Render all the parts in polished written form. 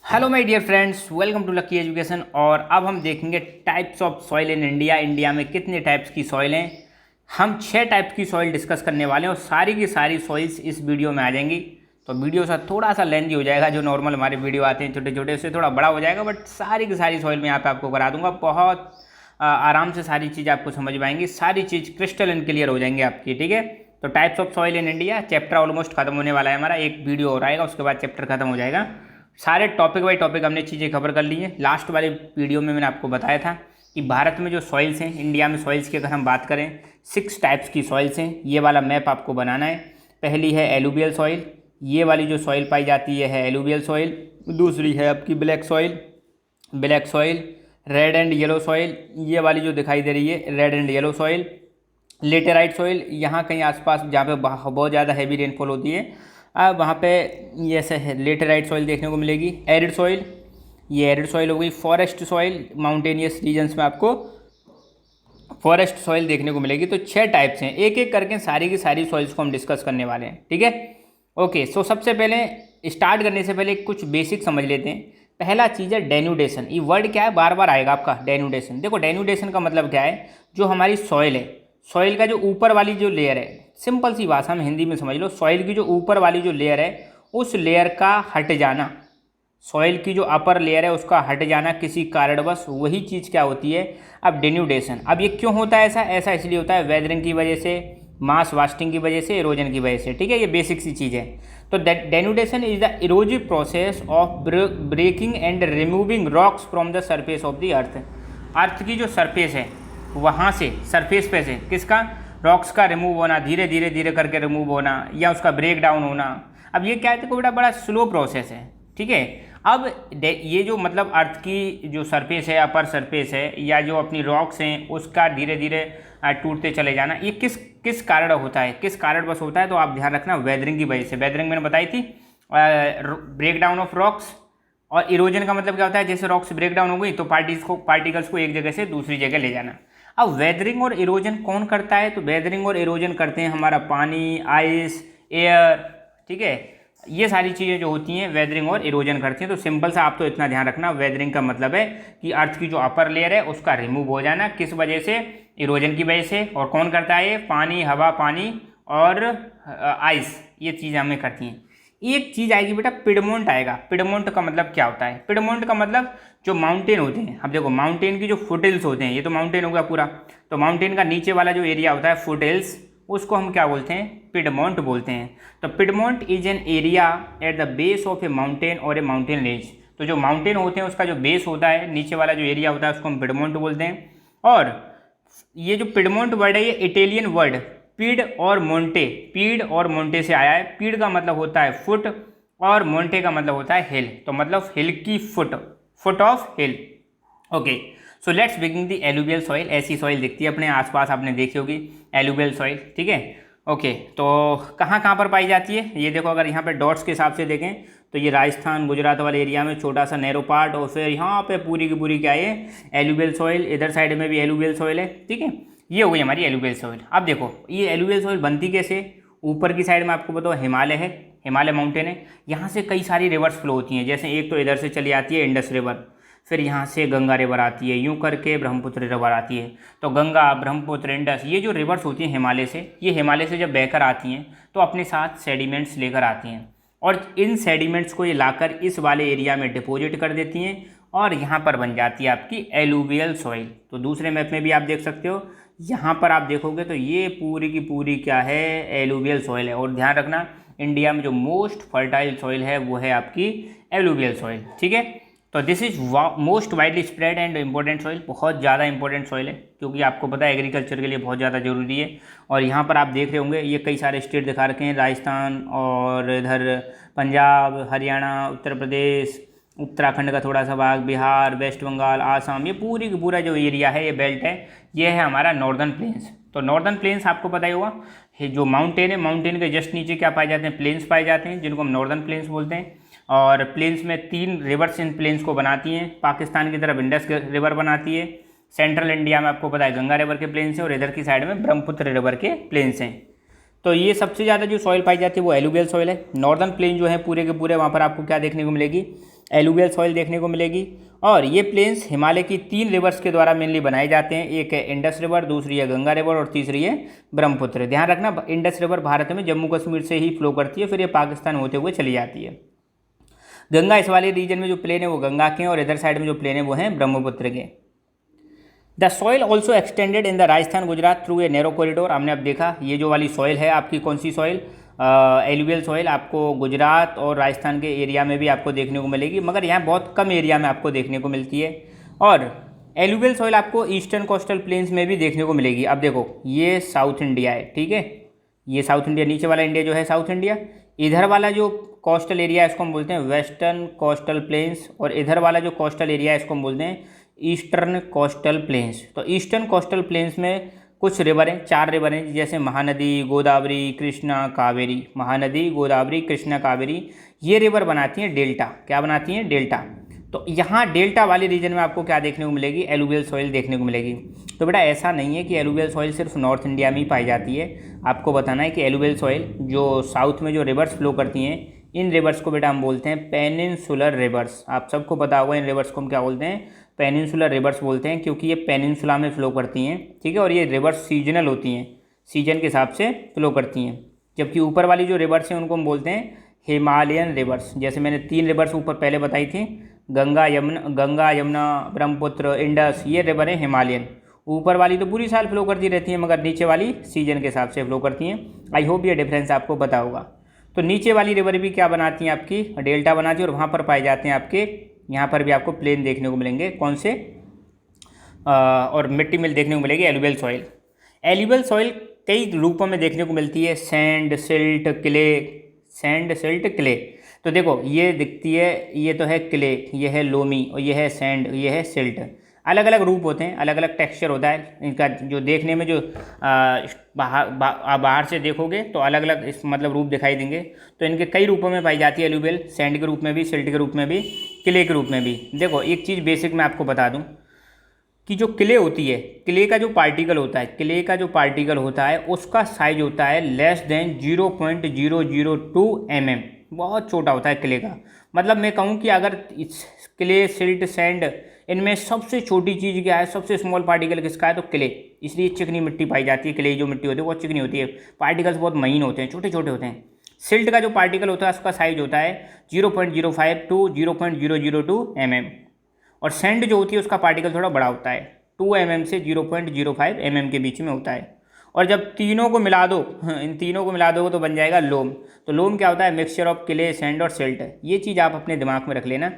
Hello my dear friends, welcome to lucky education. और अब हम देखेंगे types of soil in India. India में कितने टाइप्स की सॉइल हैं। हम 6 टाइप की सॉइल डिस्कस करने वाले हैं और सारी की सारी सॉइल्स इस वीडियो में आ जाएंगी। तो वीडियो सा थोड़ा सा लेंथी हो जाएगा, जो नॉर्मल हमारे वीडियो आते हैं छोटे छोटे, उससे थोड़ा बड़ा हो जाएगा, बट सारी की सारी सॉइल में यहाँ पे आपको करा दूंगा। बहुत आराम से सारी चीज़ आपको समझ पाएंगी, सारी चीज़ क्रिस्टल एंड क्लियर हो जाएंगी आपकी। ठीक है, तो types of soil in India chapter almost खत्म होने वाला है हमारा, एक वीडियो और आएगा, उसके बाद चैप्टर खत्म हो जाएगा। सारे टॉपिक बाई टॉपिक हमने चीज़ें कवर कर ली हैं। लास्ट वाले वीडियो में मैंने आपको बताया था कि भारत में जो सॉइल्स हैं, इंडिया में सॉइल्स की अगर हम बात करें 6 टाइप्स की सॉइल्स हैं। ये वाला मैप आपको बनाना है। पहली है एलुवियल सॉइल, ये वाली जो सॉइल पाई जाती है एलुवियल सॉइल। दूसरी है आपकी black soil, red and yellow soil, ये वाली जो दिखाई दे रही है red and yellow soil. Laterite soil, यहाँ कहीं आसपास जहाँ पे बहुत ज़्यादा हैवी रेनफॉल होती है, अब वहाँ पे ये ऐसे लेटेराइट सॉइल देखने को मिलेगी। एरिड सॉइल, ये एरिड सॉइल हो गई। फॉरेस्ट सॉइल, माउंटेनियस रीजन्स में आपको फॉरेस्ट सॉइल देखने को मिलेगी। तो 6 टाइप्स हैं, एक एक करके सारी की सारी सॉइल्स को हम डिस्कस करने वाले हैं। ठीक है, ओके। सो सबसे पहले स्टार्ट करने से पहले कुछ बेसिक समझ लेते हैं। पहला चीज़ है डेन्यूडेशन। ये वर्ड क्या है, बार बार आएगा आपका, डेन्यूडेशन। देखो डेन्यूडेशन का मतलब क्या है, जो हमारी सॉइल है, सॉइल का जो ऊपर वाली जो लेयर है, सिंपल सी भाषा में हिंदी में समझ लो, सॉइल की जो ऊपर वाली जो लेयर है उस लेयर का हट जाना, सॉइल की जो अपर लेयर है उसका हट जाना किसी कारणवश, वही चीज़ क्या होती है, अब डेन्यूडेशन। अब ये क्यों होता है ऐसा इसलिए होता है वेदरिंग की वजह से, मास वास्टिंग की वजह से, इरोजन की वजह से। ठीक है, ये बेसिक सी चीज़ है। तो denudation is the erosive process of breaking and removing rocks from the surface of the earth. Earth की जो सरफेस है वहाँ से, सरफेस पे से किसका, रॉक्स का रिमूव होना, धीरे धीरे धीरे करके रिमूव होना, या उसका ब्रेक डाउन होना। अब ये क्या है, तो बेटा बड़ा स्लो प्रोसेस है। ठीक है, अब ये जो मतलब अर्थ की जो सरफेस है, अपर सरफेस है, या जो अपनी रॉक्स हैं उसका धीरे धीरे टूटते चले जाना, ये किस किस कारण होता है, किस कारण बस होता है, तो आप ध्यान रखना वेदरिंग की वजह से। वेदरिंग मैंने बताई थी, ब्रेक डाउन ऑफ रॉक्स। और इरोजन का मतलब क्या होता है, जैसे रॉक्स ब्रेक डाउन हो गई तो पार्टिकल्स को एक जगह से दूसरी जगह ले जाना। अब वेदरिंग और इरोजन कौन करता है, तो वेदरिंग और इरोजन करते हैं हमारा पानी, आइस, एयर। ठीक है, ये सारी चीज़ें जो होती हैं वेदरिंग और इरोजन करती हैं। तो सिंपल सा आप तो इतना ध्यान रखना, वेदरिंग का मतलब है कि अर्थ की जो अपर लेयर है उसका रिमूव हो जाना, किस वजह से, इरोजन की वजह से। और कौन करता है ये, पानी, हवा, पानी और आइस, ये चीज़ हमें करती हैं। एक चीज़ आएगी बेटा, पिडमोंट आएगा। पिडमोंट का मतलब क्या होता है, पिडमोंट का मतलब जो माउंटेन होते हैं। अब देखो माउंटेन की जो फुटहिल्स होते हैं, ये तो माउंटेन होगा पूरा, तो माउंटेन का नीचे वाला जो एरिया होता है फुटहिल्स, उसको हम क्या बोलते हैं, पिडमोंट बोलते हैं। तो Piedmont is an area at the base of A mountain और ए माउंटेन रेंज। तो जो माउंटेन होते हैं उसका जो बेस होता है, नीचे वाला जो एरिया होता है, उसको हम पिडमोंट बोलते हैं। और ये जो पिडमोंट वर्ड है, ये इटालियन वर्ड पीड और मोंटे से आया है। पीड का मतलब होता है फुट और मोंटे का मतलब होता है हिल, तो मतलब हिल की foot of hill. Okay, so let's begin the alluvial soil. ऐसी सॉइल दिखती है अपने आसपास, आपने देखी होगी एलुवियल सॉइल। ठीक है, ओके। तो कहाँ पर पाई जाती है, ये देखो, अगर यहाँ पे डॉट्स के हिसाब से देखें तो ये राजस्थान गुजरात वाले एरिया में छोटा सा नैरो पार्ट, और फिर यहाँ पे पूरी की पूरी क्या है, एलुवियल सॉइल। इधर साइड में भी एलुवियल सॉइल है। ठीक है, ये हो गई हमारी एलुवियल सॉइल। अब देखो ये एलुवियल सॉइल बनती कैसे, ऊपर की साइड में आपको बताओ हिमालय है, हिमालय माउंटेन है, यहाँ से कई सारी रिवर्स फ्लो होती हैं। जैसे एक तो इधर से चली आती है इंडस रिवर, फिर यहाँ से गंगा रिवर आती है, यूं करके ब्रह्मपुत्र रिवर आती है। तो गंगा, ब्रह्मपुत्र, इंडस, ये जो रिवर्स होती हैं हिमालय से, ये हिमालय से जब बहकर आती हैं तो अपने साथ सेडिमेंट्स लेकर आती हैं, और इन सेडिमेंट्स को ये लाकर इस वाले एरिया में डिपॉजिट कर देती हैं, और यहाँ पर बन जाती है आपकी एलुवियल सॉइल। तो दूसरे मैप में भी आप देख सकते हो, यहाँ पर आप देखोगे तो ये पूरी की पूरी क्या है, एलुवियल सॉइल है। और ध्यान रखना, इंडिया में जो मोस्ट फर्टाइल सॉइल है वो है आपकी एलुवियल सॉइल। ठीक है, तो this is most widely spread and important soil. बहुत ज़्यादा इंपॉर्टेंट सॉइल है, क्योंकि आपको पता है एग्रीकल्चर के लिए बहुत ज़्यादा ज़रूरी है। और यहाँ पर आप देख रहे होंगे ये कई सारे स्टेट दिखा रखे हैं, राजस्थान और इधर पंजाब, हरियाणा, उत्तर प्रदेश, उत्तराखंड का थोड़ा सा भाग, बिहार, वेस्ट बंगाल, आसाम, ये पूरी की पूरा जो एरिया है, ये बेल्ट है, ये है हमारा नॉर्दर्न प्लेन्स। तो नॉर्दर्न प्लेन्स आपको पता ही होगा, जो माउंटेन है, माउंटेन के जस्ट नीचे क्या पाए जाते हैं, प्लेन्स पाए जाते हैं, जिनको हम नॉर्दर्न प्लेन्स बोलते हैं। और प्लेन्स में 3 रिवर्स इन प्लेन्स को बनाती हैं। पाकिस्तान की तरफ इंडस रिवर बनाती है, सेंट्रल इंडिया में आपको पता है गंगा रिवर के प्लेन्स हैं, और इधर की साइड में ब्रह्मपुत्र रिवर के प्लेन्स हैं। तो ये सबसे ज़्यादा जो सॉइल पाई जाती है वो एलुवियल सॉइल है। नॉर्दर्न प्लेन जो है पूरे के पूरे, वहाँ पर आपको क्या देखने को मिलेगी, एलुवियल सॉइल देखने को मिलेगी। और ये प्लेन्स हिमालय की 3 रिवर्स के द्वारा मेनली बनाए जाते हैं। एक है इंडस रिवर, दूसरी है गंगा रिवर और तीसरी है ब्रह्मपुत्र। ध्यान रखना, इंडस रिवर भारत में जम्मू कश्मीर से ही फ्लो करती है, फिर ये पाकिस्तान होते हुए चली जाती है। गंगा इस वाले रीजन में जो प्लेन है वो गंगा के हैं, और इधर साइड में जो प्लेन है वो हैं ब्रह्मपुत्र के। The soil also extended in the Rajasthan Gujarat through a narrow corridor. हमने अब देखा ये जो वाली सॉइल है आपकी, कौन सी सॉइल, एलुवियल सॉइल, आपको गुजरात और राजस्थान के एरिया में भी आपको देखने को मिलेगी, मगर यहाँ बहुत कम एरिया में आपको देखने को मिलती है। और एलुवियल सॉइल आपको ईस्टर्न कोस्टल प्लेन्स में भी देखने को मिलेगी। अब देखो ये साउथ इंडिया है, ठीक है, ये साउथ इंडिया, नीचे वाला इंडिया जो है साउथ इंडिया, इधर वाला जो कोस्टल एरिया है इसको हम बोलते हैं वेस्टर्न कोस्टल प्लेन्स, और इधर वाला जो कोस्टल एरिया है इसको हम बोलते हैं ईस्टर्न कोस्टल प्लेन्स। तो ईस्टर्न कोस्टल प्लेन्स में कुछ रिवर हैं, 4 रिवर हैं, जैसे महानदी, गोदावरी, कृष्णा, कावेरी। महानदी, गोदावरी, कृष्णा, कावेरी ये रिवर बनाती हैं डेल्टा। क्या बनाती हैं? डेल्टा। तो यहाँ डेल्टा वाले रीजन में आपको क्या देखने को मिलेगी? एलुवियल सॉइल देखने को मिलेगी। तो बेटा ऐसा नहीं है कि एलुवियल सॉइल सिर्फ नॉर्थ इंडिया में ही पाई जाती है, आपको बताना है कि एलुवियल सॉइल जो साउथ में जो रिवर्स फ्लो करती हैं, इन रिवर्स को बेटा हम बोलते हैं पेनिनसुलर रिवर्स। आप सबको पता होगा इन रिवर्स को हम क्या बोलते हैं? पेनिनसुलर रिवर्स बोलते हैं, क्योंकि ये पेनिनसुला में फ्लो करती हैं, ठीक है, और ये रिवर्स सीजनल होती हैं, सीजन के हिसाब से फ्लो करती हैं। जबकि ऊपर वाली जो रिवर्स हैं उनको हम बोलते हैं हिमालयन रिवर्स। जैसे मैंने 3 रिवर्स ऊपर पहले बताई थी, गंगा यमुना, ब्रह्मपुत्र, इंडस, ये रिवर है हिमालयन। ऊपर वाली तो पूरी साल फ्लो करती रहती हैं, मगर नीचे वाली सीजन के हिसाब से फ्लो करती हैं। आई होप ये डिफरेंस आपको पता होगा। तो नीचे वाली रिवर भी क्या बनाती हैं? आपकी डेल्टा बनाती है, और वहाँ पर पाए जाते हैं आपके, यहाँ पर भी आपको प्लेन देखने को मिलेंगे, कौन से, और मिट्टी मिल देखने को मिलेगी एलुवियल सॉइल। एलुवियल सॉइल कई रूपों में देखने को मिलती है, sand, silt, clay. Sand, silt, clay. तो देखो ये दिखती है, ये तो है क्ले, ये है लोमी, और ये है सैंड, ये है सिल्ट। अलग अलग रूप होते हैं, अलग अलग टेक्सचर होता है इनका, जो देखने में जो बाहर से देखोगे तो अलग अलग इस मतलब रूप दिखाई देंगे। तो इनके कई रूपों में पाई जाती है एलुवियल, सैंड के रूप में भी, सिल्ट के रूप में भी, क्ले के रूप में भी। देखो एक चीज़ बेसिक मैं आपको बता दूं कि जो क्ले होती है, क्ले का जो पार्टिकल होता है, क्ले का जो पार्टिकल होता है उसका साइज होता है लेस देन 0.002 mm, बहुत छोटा होता है क्ले का। मतलब मैं कहूँ कि अगर क्ले, सिल्ट, सैंड, इनमें सबसे छोटी चीज़ क्या है, सबसे स्मॉल पार्टिकल किसका है? तो क्ले। इसलिए चिकनी मिट्टी पाई जाती है, क्ले जो मिट्टी होती है वो चिकनी होती है, पार्टिकल्स बहुत महीन होते हैं, छोटे छोटे होते हैं। सिल्ट का जो पार्टिकल होता है उसका साइज होता है 0.05 to 0.002 mm, और सैंड जो होती है उसका पार्टिकल थोड़ा बड़ा होता है, 2 mm से 0.05 mm के बीच में होता है। और जब तीनों को मिला दो, इन तीनों को मिला दो तो बन जाएगा लोम। तो लोम क्या होता है? मिक्सचर ऑफ क्ले, सैंड और सिल्ट। ये चीज़ आप अपने दिमाग में रख लेना,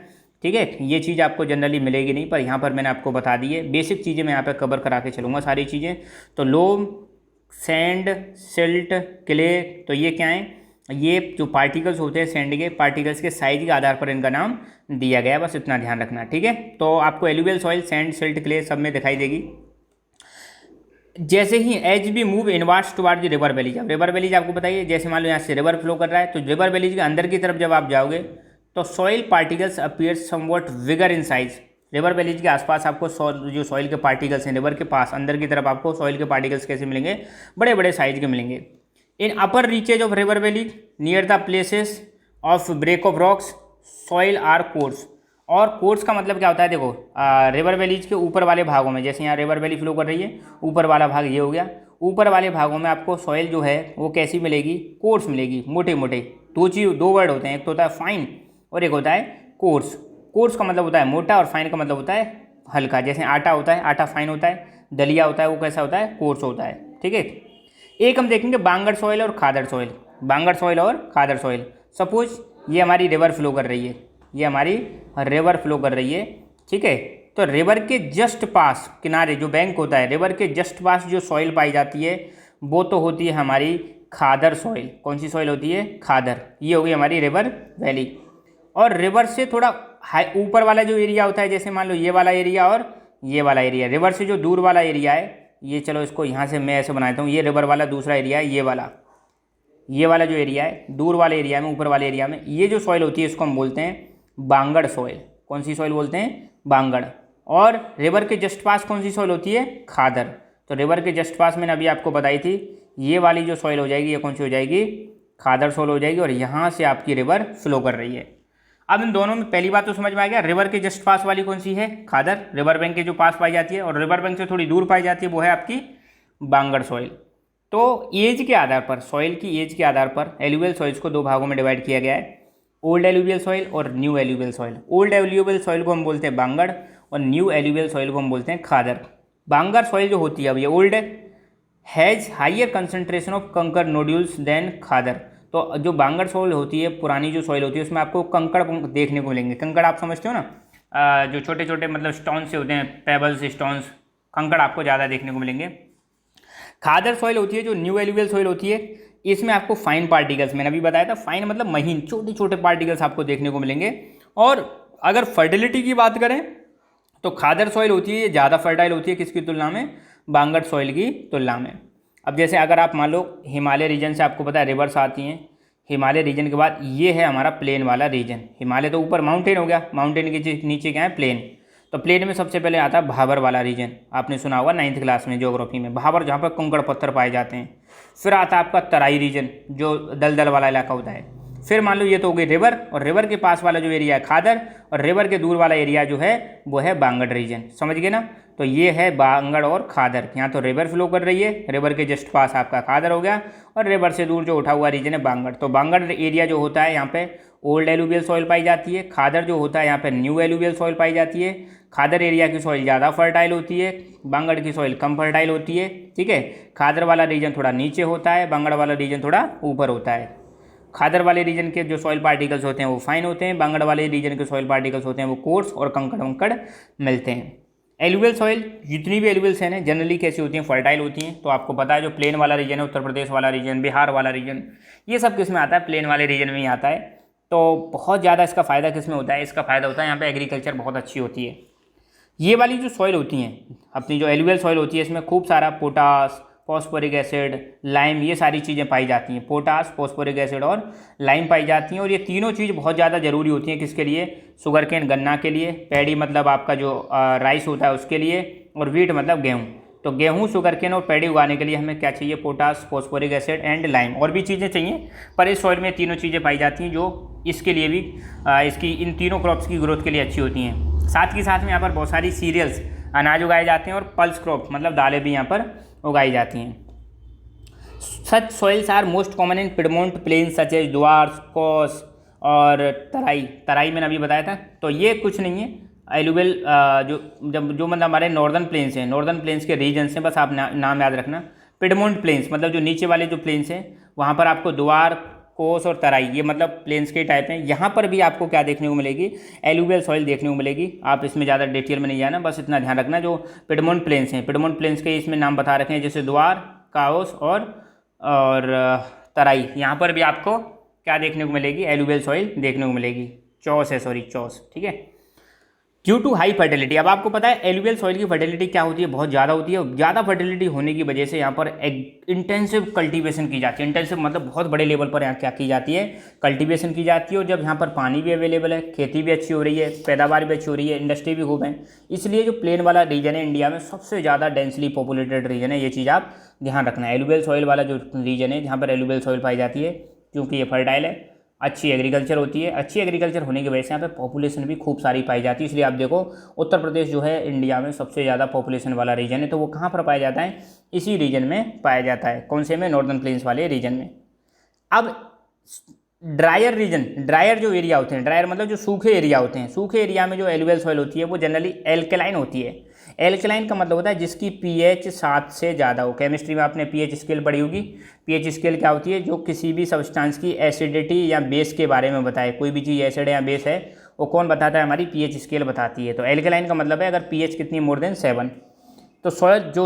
ठीक है। ये चीज़ आपको जनरली मिलेगी नहीं, पर यहाँ पर मैंने आपको बता दी है। बेसिक चीज़ें मैं यहाँ पे कवर करा के चलूँगा सारी चीज़ें। तो लोम, सैंड, सिल्ट, क्ले, तो ये क्या है? ये जो पार्टिकल्स होते हैं सैंड के, पार्टिकल्स के साइज के आधार पर इनका नाम दिया गया है, बस इतना ध्यान रखना, ठीक है। तो आपको alluvial soil, sand, silt, clay सब में दिखाई देगी। जैसे ही एज भी move inwards toward the river valleys. अब रिवर वैलीज आपको बताइए, जैसे मान लो यहाँ से रिवर फ्लो कर रहा है, तो रिवर वैलीज के अंदर की तरफ जब आप जाओगे तो soil particles appear somewhat vigour in size. River valleys के आसपास आपको जो सॉइल के पार्टिकल्स हैं, रिवर के पास अंदर की तरफ आपको सॉइल के पार्टिकल्स कैसे मिलेंगे? बड़े बड़े साइज के मिलेंगे। In upper reaches of river valley near the places of break of rocks soil are coarse. और कोर्स का मतलब क्या होता है? देखो रिवर वैलीज के ऊपर वाले भागों में, जैसे यहाँ रिवर वैली फ्लो कर रही है, ऊपर वाला भाग ये हो गया, ऊपर वाले भागों में आपको सॉइल जो है वो कैसी मिलेगी? कोर्स मिलेगी, मोटे मोटे। दो वर्ड होते हैं, एक तो होता है फाइन और एक होता है कोर्स। कोर्स का मतलब होता है मोटा और फाइन का मतलब होता है हल्का। जैसे आटा होता है, आटा फाइन होता है, दलिया होता है वो कैसा होता है? कोर्स होता है, ठीक है। एक हम देखेंगे बांगर सॉइल और खादर सॉइल। बांगर सॉइल और खादर सॉइल। सपोज ये हमारी रिवर फ्लो कर रही है, ये हमारी रिवर फ्लो कर रही है, ठीक है। तो रिवर के जस्ट पास किनारे जो बैंक होता है, रिवर के जस्ट पास जो सॉइल पाई जाती है वो तो होती है हमारी खादर सॉइल। कौन सी सॉइल होती है? खादर। ये हो गई हमारी रिवर वैली। और रिवर से थोड़ा हाई ऊपर वाला जो एरिया होता है, जैसे मान लो ये वाला एरिया और ये वाला एरिया, रिवर से जो दूर वाला एरिया है, ये चलो इसको यहाँ से मैं ऐसे बनाता हूँ, ये रिवर वाला दूसरा एरिया है, ये वाला जो एरिया है दूर वाले एरिया में, ऊपर वाले एरिया में ये जो सॉइल होती है इसको हम बोलते हैं बांगड़ सॉइल। कौन सी सॉइल बोलते हैं? बांगड़। और रिवर के जस्ट पास कौन सी सॉइल होती है? खादर। तो रिवर के जस्ट पास मैंने अभी आपको बताई थी, ये वाली जो सॉइल हो जाएगी ये कौन सी हो जाएगी? खादर सॉइल हो जाएगी। और यहाँ से आपकी रिवर फ्लो कर रही है। अब इन दोनों में पहली बात तो समझ में आ गया, रिवर के जस्ट पास वाली कौन सी है, खादर, रिवर बैंक के जो पास पाई जाती है, और रिवर बैंक से थोड़ी दूर पाई जाती है वो है आपकी बांगड़ सॉइल। तो एज के आधार पर, सॉइल की एज के आधार पर एलुवियल सॉइल्स को दो भागों में डिवाइड किया गया है, ओल्ड एलुवियल सॉइल और new alluvial soil. Old alluvial soil को हम बोलते हैं बांगड़ और न्यू एलुवियल सॉइल को हम बोलते हैं खादर। बांगड़ सॉइल जो होती है, अब ये old has higher concentration of कंकर नोड्यूल्स देन खादर। तो जो बांगड़ सॉइल होती है, पुरानी जो सॉइल होती है, उसमें आपको कंकड़ देखने को मिलेंगे। कंकड़ आप समझते हो ना, जो छोटे छोटे मतलब स्टोन से होते हैं, पेबल्स, स्टोन्स, कंकड़ आपको ज़्यादा देखने को मिलेंगे। खादर सॉइल होती है, जो न्यू एलुवियल सॉइल होती है, इसमें आपको फाइन पार्टिकल्स, मैंने अभी बताया था, फाइन मतलब महीन, छोटे छोटे पार्टिकल्स आपको देखने को मिलेंगे। और अगर फर्टिलिटी की बात करें तो खादर सॉइल होती है, ये ज़्यादा फर्टाइल होती है किसकी तुलना में, बांगड़ सॉइल की तुलना में। अब जैसे अगर आप मान लो हिमालय रीजन से, आपको पता है रिवर्स आती हैं, हिमालय रीजन के बाद ये है हमारा प्लेन वाला रीजन। हिमालय तो ऊपर माउंटेन हो गया, माउंटेन के नीचे क्या है, प्लेन। तो प्लेन में सबसे पहले आता है भाबर वाला रीजन, आपने सुना होगा 9th क्लास में ज्योग्राफी में, भाबर जहाँ पर कंकड़ पत्थर पाए जाते हैं। फिर आता है आपका तराई रीजन, जो दलदल वाला इलाका होता है। फिर मान लो ये तो हो गई रिवर, और रिवर के पास वाला जो एरिया है खादर, और रिवर के दूर वाला एरिया जो है वो है बांगड़ रीजन। समझ गए ना, तो ये है बांगड़ और खादर। यहाँ तो रिवर फ्लो कर रही है, रिवर के जस्ट पास आपका खादर हो गया, और रिवर से दूर जो उठा हुआ रीजन है बांगड़। तो बांगड़ एरिया जो होता है यहाँ पे ओल्ड एलुवियल सॉइल पाई जाती है, खादर जो होता है यहाँ पे न्यू एलुवियल सॉइल पाई जाती है। खादर एरिया की सॉइल ज़्यादा फर्टाइल होती है, बांगड़ की सॉइल कम फर्टाइल होती है। ठीक है, खादर वाला रीजन थोड़ा नीचे होता है, बांगड़ वाला रीजन थोड़ा ऊपर होता है। खादर वाले रीजन के जो सॉइल पार्टिकल्स होते हैं वो फाइन होते हैं, बांगड़ वाले रीजन के सॉइल पार्टिकल्स होते हैं वो कोर्स और कंकड़ वंकड़ मिलते हैं। एलुवियल सॉइल, जितनी भी एलुवियल सॉइल हैं जनरली कैसी होती हैं, फर्टाइल होती हैं। तो आपको पता है जो प्लेन वाला रीजन है, उत्तर प्रदेश वाला रीजन, बिहार वाला रीजन, ये सब किस में आता है, प्लेन वाले रीजन में ही आता है। तो बहुत ज़्यादा इसका फ़ायदा किस में होता है, इसका फ़ायदा होता है यहाँ पे एग्रीकल्चर बहुत अच्छी होती है। ये वाली जो सॉइल होती हैं अपनी, जो एलुवियल सॉइल होती है, इसमें खूब सारा पोटास, फॉस्फोरिक एसिड, लाइम, ये सारी चीज़ें पाई जाती हैं। पोटास, फॉस्फोरिक एसिड और लाइम पाई जाती हैं। और ये तीनों चीज़ बहुत ज़्यादा ज़रूरी होती हैं किसके लिए, शुगर केन गन्ना के लिए, पैडी मतलब आपका जो राइस होता है उसके लिए, और वीट मतलब गेहूँ। तो गेहूँ, शुगर केन और पैडी उगाने के लिए हमें क्या चाहिए, potash, phosphoric acid and lime. और भी चीज़ें चाहिए, पर इस सॉइल में तीनों चीज़ें पाई जाती हैं जो इसके लिए भी इसकी इन तीनों क्रॉप्स की ग्रोथ के लिए अच्छी होती हैं। साथ ही साथ में यहाँ पर बहुत सारी सीरियल्स, अनाज उगाए जाते हैं, और पल्स क्रॉप मतलब दालें भी यहाँ पर उगाई जाती हैं। Such soils are most common in piedmont plains such as Duars, Chos और तराई। तराई मैंने अभी बताया था। तो ये कुछ नहीं है, एलुवियल जो मतलब हमारे नॉर्दर्न प्लेन्स हैं, नॉर्दर्न प्लेन्स के रीजन्स हैं, बस आप नाम याद रखना। पिडमोंट प्लेन्स मतलब जो नीचे वाले जो प्लेन्स हैं, वहाँ पर आपको द्वार, कोस और तराई, ये मतलब प्लेन्स के टाइप हैं। यहाँ पर भी आपको क्या देखने को मिलेगी, एलुवियल सॉइल देखने को मिलेगी। आप इसमें ज़्यादा डिटेल में नहीं जाना, बस इतना ध्यान रखना जो पिडमोंट प्लेन्स हैं, पिडमोंट प्लेन्स के इसमें नाम बता रखे हैं, जैसे द्वार, काओस और तराई। यहाँ पर भी आपको क्या देखने को मिलेगी, एलुवियल सॉइल देखने को मिलेगी। चौस है, सॉरी चौस, ठीक है। ड्यू टू हाई फर्टिलिटी, अब आपको पता है एलुवियल सॉइल की फर्टिलिटी क्या होती है, बहुत ज़्यादा होती है। और ज़्यादा फर्टिलिटी होने की वजह से यहाँ पर इंटेंसिव कल्टीवेशन की जाती है। इंटेंसिव मतलब बहुत बड़े लेवल पर यहाँ क्या की जाती है, कल्टीवेशन की जाती है। और जब यहाँ पर पानी भी अवेलेबल है, खेती भी अच्छी हो रही है, पैदावार भी अच्छी हो रही है, इंडस्ट्री भी खूब है, इसलिए जो प्लेन वाला रीजन है इंडिया में सबसे ज़्यादा डेंसली पॉपुलेटेड रीजन है। ये चीज़ आप ध्यान रखना है। एलुवियल सॉइल वाला जो रीजन है जहाँ पर एलुवियल सॉइल पाई जाती है, क्योंकि ये फर्टाइल है, अच्छी एग्रीकल्चर होती है। अच्छी एग्रीकल्चर होने की वजह से यहाँ पे पॉपुलेशन भी खूब सारी पाई जाती है। इसलिए आप देखो उत्तर प्रदेश जो है इंडिया में सबसे ज़्यादा पॉपुलेशन वाला रीजन है। तो वो कहाँ पर पाया जाता है, इसी रीजन में पाया जाता है। कौन से में, नॉर्दर्न प्लेन्स वाले रीजन में। अब ड्रायर रीजन, ड्रायर जो एरिया होते हैं, ड्रायर मतलब जो सूखे एरिया होते हैं, सूखे एरिया में जो एलुवियल सॉइल होती है वो जनरली एल्कलाइन होती है। एल्कलाइन का मतलब होता है जिसकी पीएच 7 से ज़्यादा हो। केमिस्ट्री में आपने पीएच स्केल पढ़ी होगी। पीएच स्केल क्या होती है, जो किसी भी सब्सटेंस की एसिडिटी या बेस के बारे में बताए। कोई भी चीज़ एसिड या बेस है वो कौन बताता है, हमारी पीएच स्केल बताती है। तो एल्कलाइन का मतलब है अगर पीएच कितनी मोर देन 7। तो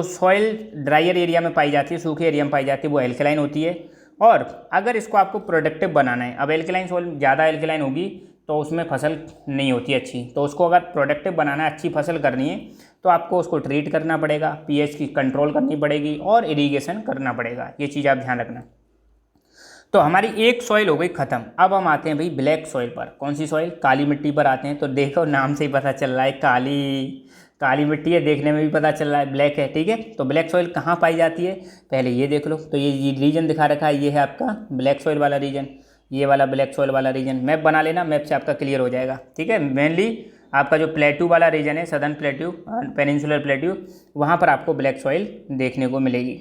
सॉइल ड्रायर एरिया में पाई जाती है, सूखे एरिया में पाई जाती है, वो एल्कलाइन होती है। और अगर इसको आपको प्रोडक्टिव बनाना है, अब एल्कलाइन सॉइल ज़्यादा एल्कलाइन होगी तो उसमें फसल नहीं होती अच्छी। तो उसको अगर प्रोडक्टिव बनाना है, अच्छी फसल करनी है, तो आपको उसको ट्रीट करना पड़ेगा, पीएच की कंट्रोल करनी पड़ेगी और इरीगेशन करना पड़ेगा। ये चीज़ आप ध्यान रखना। तो हमारी एक सॉइल हो गई ख़त्म। अब हम आते हैं भाई ब्लैक सॉइल पर। कौन सी सॉइल, काली मिट्टी पर आते हैं। तो देखो नाम से ही पता चल रहा है काली मिट्टी है, देखने में भी पता चल रहा है ब्लैक है, ठीक है। तो ब्लैक सॉइल कहाँ पाई जाती है, पहले ये देख लो। तो ये रीजन दिखा रखा है, ये है आपका ब्लैक सॉइल वाला रीजन। ये वाला ब्लैक सॉइल वाला रीजन मैप बना लेना, मैप से आपका क्लियर हो जाएगा। ठीक है, मेनली आपका जो प्लेट्यू वाला रीजन है, सदर्न प्लेट्यू, पेनिनसुलर प्लेट्यू, वहाँ पर आपको ब्लैक सॉइल देखने को मिलेगी।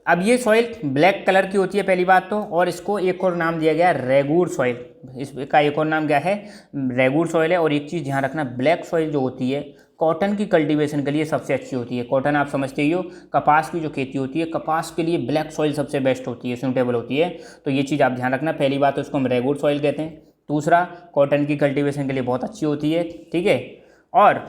अब ये सॉइल ब्लैक कलर की होती है पहली बात तो, और इसको एक और नाम दिया गया रेगूर सॉइल। इसका एक और नाम क्या है, रेगूर सॉइल है। और एक चीज़ ध्यान रखना, ब्लैक सॉइल जो होती है कॉटन की कल्टीवेशन के लिए सबसे अच्छी होती है। कॉटन आप समझते ही हो, कपास की जो खेती होती है, कपास के लिए ब्लैक सॉइल सबसे बेस्ट होती है, सूटेबल होती है। तो ये चीज़ आप ध्यान रखना। पहली बात तो इसको हम रेगूर सॉइल कहते हैं। दूसरा, कॉटन की कल्टीवेशन के लिए बहुत अच्छी होती है। ठीक है, और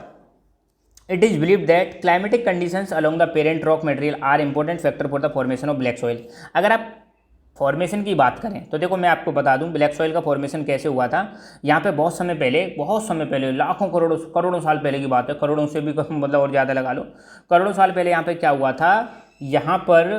it is believe that climatic conditions along the parent rock material are important factor for the formation of black soil. अगर आप फॉर्मेशन की बात करें तो देखो मैं आपको बता दूं ब्लैक सॉइल का फॉर्मेशन कैसे हुआ था। यहाँ पे बहुत समय पहले लाखों करोड़ों साल पहले की बात है, करोड़ों से भी मतलब और ज़्यादा लगा लो, करोड़ों साल पहले यहाँ पे क्या हुआ था, यहाँ पर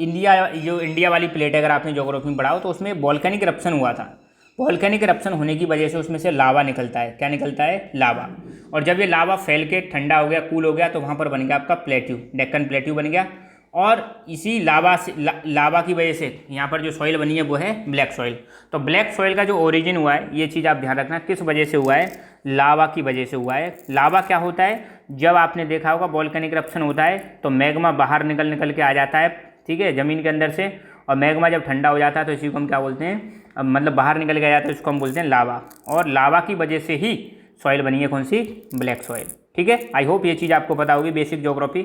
इंडिया वाली प्लेट अगर आपने ज्योग्राफी में पढ़ा हो तो उसमें वॉल्केनिक इरप्शन हुआ था। वॉल्केनिक इरप्शन होने की वजह से उसमें से लावा निकलता है। क्या निकलता है, लावा। और जब ये लावा फैल के ठंडा हो गया, कूल हो गया, तो वहाँ पर बन गया आपका प्लेट्यू, डेक्कन प्लेट्यू बन गया। और इसी लावा की वजह से यहाँ पर जो सॉइल बनी है वो है ब्लैक सॉइल। तो ब्लैक सॉइल का जो ओरिजिन हुआ है, ये चीज़ आप ध्यान रखना, किस वजह से हुआ है, लावा की वजह से हुआ है। लावा क्या होता है, जब आपने देखा होगा वॉल्केनिक इरप्शन होता है तो मैग्मा बाहर निकल के आ जाता है, ठीक है, ज़मीन के अंदर से। और मैग्मा जब ठंडा हो जाता है तो इसी को हम क्या बोलते हैं, मतलब बाहर निकल के आ जाता है, इसको हम बोलते हैं लावा। और लावा की वजह से ही सॉइल बनी है कौन सी, ब्लैक सॉइल। ठीक है, आई होप ये चीज़ आपको पता होगी, बेसिक ज्योग्राफी।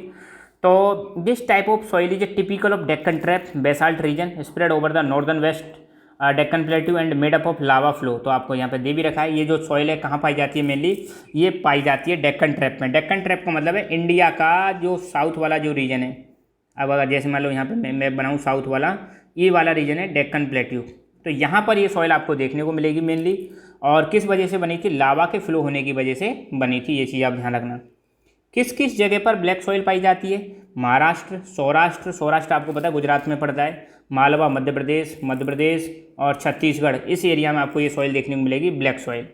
तो this type of soil is a typical of Deccan trap basalt region spread over the northern west Deccan plateau and made up of lava flow. तो आपको यहाँ पे दे भी रखा है। ये जो सॉइल है कहाँ पाई जाती है, मेनली ये पाई जाती है डेक्कन ट्रैप में। डेक्कन ट्रैप का मतलब है इंडिया का जो साउथ वाला जो रीजन है। अब अगर जैसे मान लो यहाँ पे मैं बनाऊँ साउथ वाला, ये वाला रीजन है डेक्कन प्लेट्यू, तो यहाँ पर ये सॉइल आपको देखने को मिलेगी मेनली। और किस वजह से बनी थी, लावा के फ्लो होने की वजह से बनी थी, ये चीज़ आप ध्यान रखना। किस किस जगह पर ब्लैक सॉइल पाई जाती है, महाराष्ट्र, सौराष्ट्र आपको पता है गुजरात में पड़ता है, मालवा मध्य प्रदेश और छत्तीसगढ़, इस एरिया में आपको ये सॉइल देखने को मिलेगी ब्लैक सॉइल।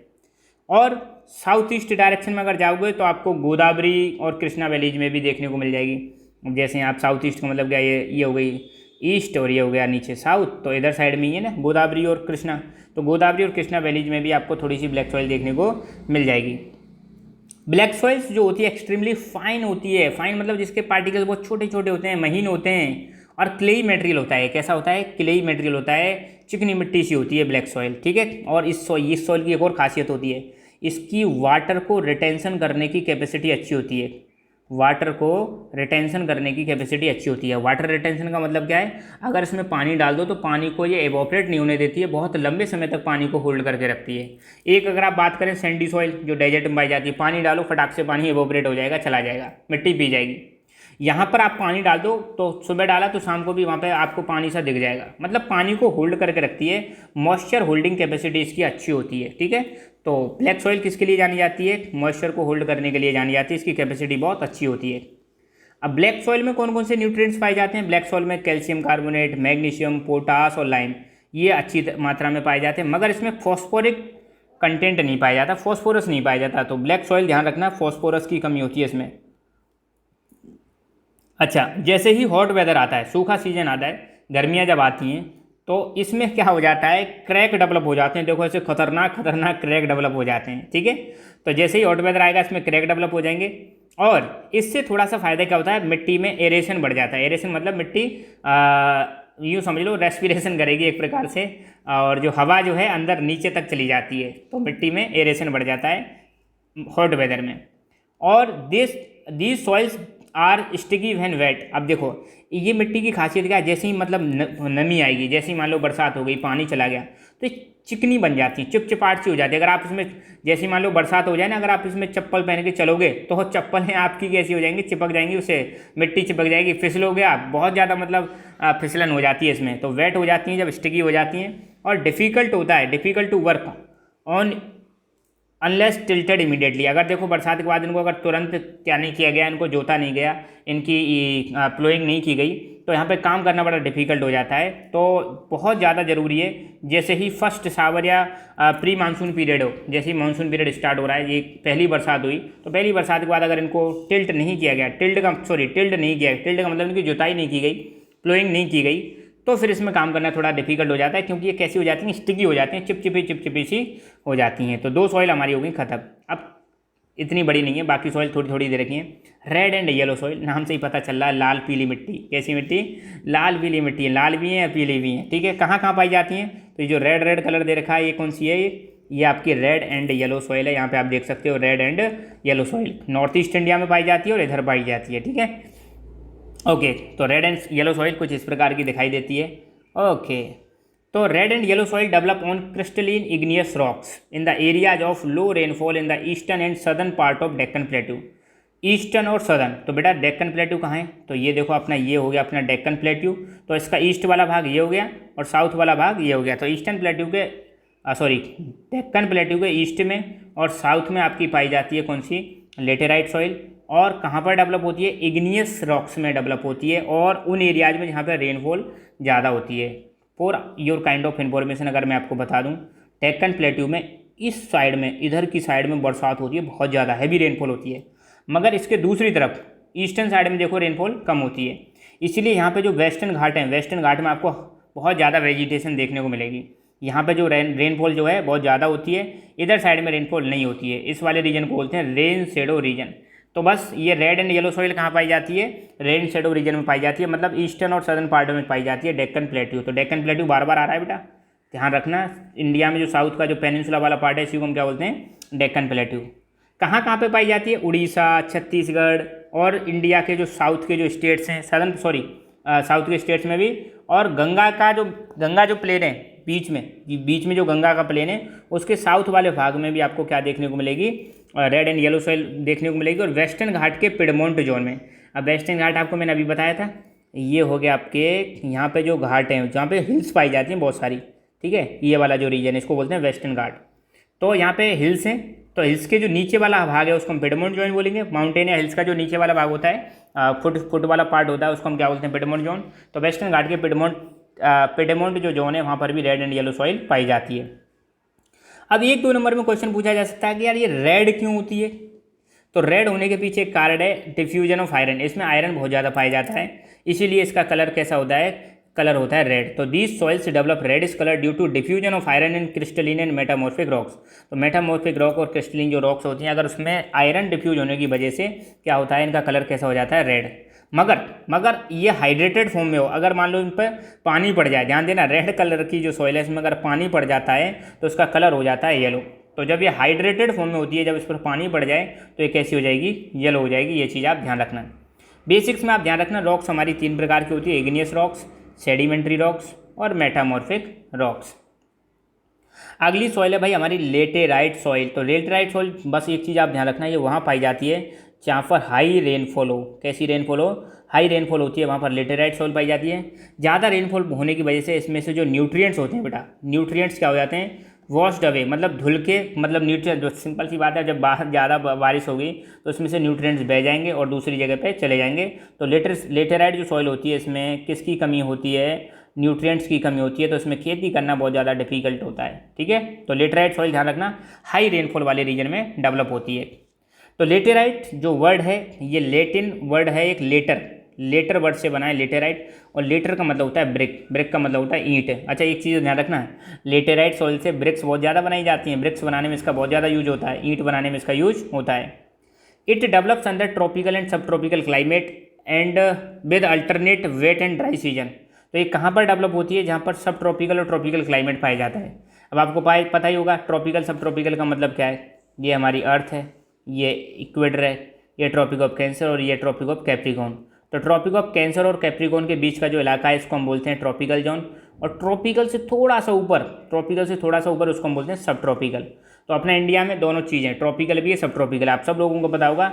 और साउथ ईस्ट डायरेक्शन में अगर जाओगे तो आपको गोदावरी और कृष्णा वैलीज में भी देखने को मिल जाएगी। जैसे आप साउथ ईस्ट का मतलब क्या, ये हो गई ईस्ट और ये हो गया नीचे साउथ, तो इधर साइड में ही है ना गोदावरी और कृष्णा, तो गोदावरी और कृष्णा वैलीज में भी आपको थोड़ी सी ब्लैक सॉइल देखने को मिल जाएगी। ब्लैक सॉइल्स जो होती है एक्सट्रीमली फाइन होती है। फाइन मतलब जिसके पार्टिकल्स बहुत छोटे छोटे होते हैं, महीन होते हैं, और क्लेई मटेरियल होता है। कैसा होता है, क्लेई मटेरियल होता है, चिकनी मिट्टी सी होती है ब्लैक सॉइल। ठीक है, और इस सॉइल की एक और खासियत होती है, इसकी वाटर को रिटेंशन करने की कैपेसिटी अच्छी होती है। वाटर को रिटेंशन करने की कैपेसिटी अच्छी होती है। वाटर रिटेंशन का मतलब क्या है, अगर इसमें पानी डाल दो तो पानी को ये एवोपरेट नहीं होने देती है, बहुत लंबे समय तक पानी को होल्ड करके रखती है। एक अगर आप बात करें सैंडी सॉइल जो डेजर्ट में पाई जाती है, पानी डालो फटाक से पानी एवोपरेट हो जाएगा, चला जाएगा, मिट्टी पी जाएगी। यहाँ पर आप पानी डाल दो तो सुबह डाला तो शाम को भी वहाँ पे आपको पानी सा दिख जाएगा, मतलब पानी को होल्ड करके रखती है। मॉइस्चर होल्डिंग कैपेसिटी इसकी अच्छी होती है। ठीक है, तो ब्लैक सॉइल किसके लिए जानी जाती है, मॉइस्चर को होल्ड करने के लिए जानी जाती है, इसकी कैपेसिटी बहुत अच्छी होती है। अब ब्लैक सॉइल में कौन कौन से न्यूट्रिएंट्स पाए जाते हैं, ब्लैक सॉइल में कैल्शियम कार्बोनेट, मैग्नीशियम, पोटास और लाइम, ये अच्छी मात्रा में पाए जाते हैं। मगर इसमें फॉस्फोरिक कंटेंट नहीं पाया जाता, फॉस्फोरस नहीं पाया जाता। तो ब्लैक सॉइल ध्यान रखना, फॉस्फोरस की कमी होती है इसमें। अच्छा, जैसे ही हॉट वेदर आता है, सूखा सीजन आता है, गर्मियाँ जब आती हैं, तो इसमें क्या हो जाता है, क्रैक डेवलप हो जाते हैं। देखो ऐसे खतरनाक क्रैक डेवलप हो जाते हैं। ठीक है, तो जैसे ही हॉट वेदर आएगा इसमें क्रैक डेवलप हो जाएंगे। और इससे थोड़ा सा फायदा क्या होता है, मिट्टी में एरेशन बढ़ जाता है। एरेशन मतलब मिट्टी यूँ समझ लो रेस्पिरेशन करेगी एक प्रकार से, और जो हवा जो है अंदर नीचे तक चली जाती है, तो मिट्टी में एरेशन बढ़ जाता है हॉट वेदर में। और these soils are sticky when wet. अब देखो ये मिट्टी की खासियत क्या है, जैसे ही मतलब नमी आएगी, जैसे ही मान लो बरसात हो गई, पानी चला गया, तो चिकनी बन जाती है, चिपचिपाहट सी हो जाती है। अगर आप इसमें जैसे ही मान लो बरसात हो जाए ना, अगर आप इसमें चप्पल पहन के चलोगे तो चप्पलें आपकी कैसी हो जाएंगी, चिपक जाएंगी, उससे मिट्टी चिपक जाएगी, फिसलोगे आप, बहुत ज़्यादा मतलब फिसलन हो जाती है इसमें, तो वेट हो जाती हैं जब स्टिकी हो जाती हैं। और डिफ़िकल्ट होता है, difficult to work on unless tilted immediately. अगर देखो बरसात के बाद इनको अगर तुरंत क्या नहीं किया गया, इनको जोता नहीं गया, इनकी प्लोइंग नहीं की गई, तो यहाँ पे काम करना बड़ा डिफ़िकल्ट हो जाता है। तो बहुत ज़्यादा ज़रूरी है, जैसे ही फर्स्ट शावर या प्री मानसून पीरियड हो, जैसे ही मानसून पीरियड स्टार्ट हो रहा है, ये पहली बरसात हुई, तो पहली बरसात के बाद अगर इनको टिल्ट नहीं किया गया, टिल्ड का मतलब इनकी जुताई नहीं की गई, फ्लोइंग नहीं की गई तो फिर इसमें काम करना थोड़ा डिफिकल्ट हो जाता है, क्योंकि ये कैसी हो जाती हैं, स्टिकी हो जाती हैं, चिपचिपी सी हो जाती हैं। तो 2 सॉइल हमारी हो गई खत्म। अब इतनी बड़ी नहीं है, बाकी सॉइल थोड़ी थोड़ी दे रखी है। रेड एंड येलो सॉइल, नाम से ही पता चल रहा है, लाल पीली मिट्टी। कैसी मिट्टी? लाल पीली मिट्टी है, लाल भी है पीली भी है, ठीक है। कहाँ कहाँ पाई जाती हैं? तो ये जो रेड रेड कलर दे रखा है ये कौन सी है? ये आपकी रेड एंड येलो सॉइल है। यहाँ पे आप देख सकते हो red and yellow soil north east India में पाई जाती है और इधर पाई जाती है, ठीक है। ओके, तो रेड एंड येलो सॉइल कुछ इस प्रकार की दिखाई देती है। ओके, तो red and yellow soil develop on crystalline igneous rocks in the areas of low rainfall in the eastern and southern part of Deccan plateau. Eastern और सदर्न, तो बेटा डेक्कन प्लेट्यू कहाँ है? तो ये देखो अपना, ये हो गया अपना डेक्कन प्लेट्यू। तो इसका ईस्ट वाला भाग ये हो गया और साउथ वाला भाग ये हो गया। तो ईस्टर्न प्लेट्यू के डेक्कन प्लेट्यू के ईस्ट में और साउथ में आपकी पाई जाती है कौन सी? Laterite soil. और कहाँ पर डेवलप होती है? इग्नियस रॉक्स में डेवलप होती है और उन एरियाज में जहाँ पर रेनफॉल ज़्यादा होती है। For your kind of information अगर मैं आपको बता दूं, डेक्कन प्लेट्यू में इस साइड में, इधर की साइड में बरसात होती है, बहुत ज़्यादा हैवी रेनफॉल होती है, मगर इसके दूसरी तरफ ईस्टर्न साइड में देखो रेनफॉल कम होती है। इसीलिए यहाँ पे जो वेस्टर्न घाट हैं, वेस्टर्न घाट में आपको बहुत ज़्यादा वेजिटेशन देखने को मिलेगी। यहाँ पे जो रेनफॉल जो है बहुत ज़्यादा होती है, इधर साइड में रेनफॉल नहीं होती है। इस वाले रीजन को बोलते हैं रेन शेडो रीजन। तो बस ये रेड एंड येलो सॉइल कहाँ पाई जाती है? रेन शेडो रीजन में पाई जाती है, मतलब ईस्टर्न और सदर्न पार्ट में पाई जाती है डेक्कन प्लेट्यू। तो डेक्कन प्लेट्यू बार बार आ रहा है बेटा, ध्यान रखना। इंडिया में जो साउथ का जो पेनिनसुला वाला पार्ट है इसी को हम क्या बोलते हैं? डेक्कन प्लेट्यू। कहाँ कहाँ पे पाई जाती है? उड़ीसा, छत्तीसगढ़ और इंडिया के जो साउथ के जो स्टेट्स हैं, साउथ के स्टेट्स में भी। और गंगा जो प्लेन है बीच में जो गंगा का प्लेन है उसके साउथ वाले भाग में भी आपको क्या देखने को मिलेगी? रेड एंड येलो सॉइल देखने को मिलेगी। और वेस्टर्न घाट के पिडमोंट जोन में, अब वेस्टर्न घाट आपको मैंने अभी बताया था, ये हो गया आपके यहाँ पे जो घाट हैं जहाँ पे हिल्स पाई जाती हैं बहुत सारी, ठीक है। ये वाला जो रीजन है इसको बोलते हैं वेस्टर्न घाट। तो यहाँ पे हिल्स हैं, तो हिल्स के जो नीचे वाला भाग है उसको हम पिडमोंट जोन बोलेंगे। माउंटेन या हिल्स का जो नीचे वाला भाग होता है, फुट वाला पार्ट होता है, उसको हम क्या बोलते हैं? Piedmont zone. तो वेस्टर्न घाट के पिडमोंट जो जोन है वहाँ पर भी रेड एंड येलो सॉइल पाई जाती है। अब 1-2 नंबर में क्वेश्चन पूछा जा सकता है कि यार ये रेड क्यों होती है? तो रेड होने के पीछे एक कारण है डिफ्यूजन ऑफ आयरन। इसमें आयरन बहुत ज़्यादा पाया जाता है, इसीलिए इसका कलर कैसा होता है? कलर होता है रेड। तो these soils develop reddish colour due to diffusion of iron in crystalline and metamorphic rocks. तो मेटामॉर्फिक रॉक और क्रिस्टलिन जो रॉक्स होती हैं, अगर उसमें आयरन डिफ्यूज होने की वजह से क्या होता है? इनका कलर कैसा हो जाता है? रेड। मगर ये हाइड्रेटेड फॉर्म में हो, अगर मान लो इन पर पानी पड़ जाए, ध्यान देना, रेड कलर की जो सॉइल है इसमें अगर पानी पड़ जाता है तो उसका कलर हो जाता है येलो। तो जब ये हाइड्रेटेड फॉर्म में होती है, जब इस पर पानी पड़ जाए तो ये कैसी हो जाएगी? येलो हो जाएगी। ये चीज़ आप ध्यान रखना। बेसिक्स में आप ध्यान रखना, रॉक्स हमारी 3 प्रकार की होती है, इग्नियस रॉक्स, सेडिमेंट्री रॉक्स और मेटामॉर्फिक रॉक्स। अगली सॉइल है भाई हमारी लेटेराइट सॉइल। तो लेटेराइट सॉइल, बस एक चीज़ आप ध्यान रखना, ये वहाँ पाई जाती है जहाँ पर हाई रेनफॉल हो। कैसी रेनफॉल हो? हाई रेनफॉल होती है, वहाँ पर लेटेराइट सॉइल पाई जाती है। ज़्यादा रेनफॉल होने की वजह से इसमें से जो न्यूट्रिएंट्स होते हैं बेटा, न्यूट्रिएंट्स क्या हो जाते हैं? वॉश्ड अवे, मतलब धुल के, मतलब न्यूट्रिएंट, जो सिंपल सी बात है, जब बाहर ज़्यादा बारिश होगी तो इसमें से न्यूट्रिएंट्स बह जाएंगे और दूसरी जगह पे चले जाएंगे। तो लेटेराइट जो सॉइल होती है इसमें किसकी कमी होती है? न्यूट्रिएंट्स की कमी होती है। तो इसमें खेती करना बहुत ज़्यादा डिफिकल्ट होता है, ठीक है। तो लेटेराइट सॉइल ध्यान रखना हाई रेनफॉल वाले रीजन में डेवलप होती है। तो लेटेराइट जो वर्ड है ये लेटिन वर्ड है, एक लेटर वर्ड से बना है लेटेराइट। और लेटर का मतलब होता है ब्रिक का मतलब होता है ईंट। अच्छा, एक चीज़ ध्यान रखना है, लेटेराइट सॉइल से ब्रिक्स बहुत ज़्यादा बनाई जाती हैं। ब्रिक्स बनाने में इसका बहुत ज़्यादा यूज होता है, ईंट बनाने में इसका यूज होता है। It develops under tropical and sub tropical climate and with alternate wet and dry season. तो ये कहाँ पर डेवलप होती है? जहाँ पर सब ट्रॉपिकल और ट्रॉपिकल क्लाइमेट पाया जाता है। अब आपको पता ही होगा ट्रॉपिकल सब ट्रॉपिकल का मतलब क्या है। ये हमारी अर्थ है, ये इक्वेटर है, ये ट्रॉपिक ऑफ कैंसर और ये ट्रॉपिक ऑफ कैप्रिकॉर्न। तो ट्रॉपिक ऑफ कैंसर और कैप्रिकॉर्न के बीच का जो इलाका है इसको हम बोलते हैं ट्रॉपिकल जोन। और ट्रॉपिकल से थोड़ा सा ऊपर उसको हम बोलते हैं सब ट्रॉपिकल। तो अपना इंडिया में दोनों चीज़ें, ट्रॉपिकल भी है, सब ट्रॉपिकल। आप सब लोगों को पता होगा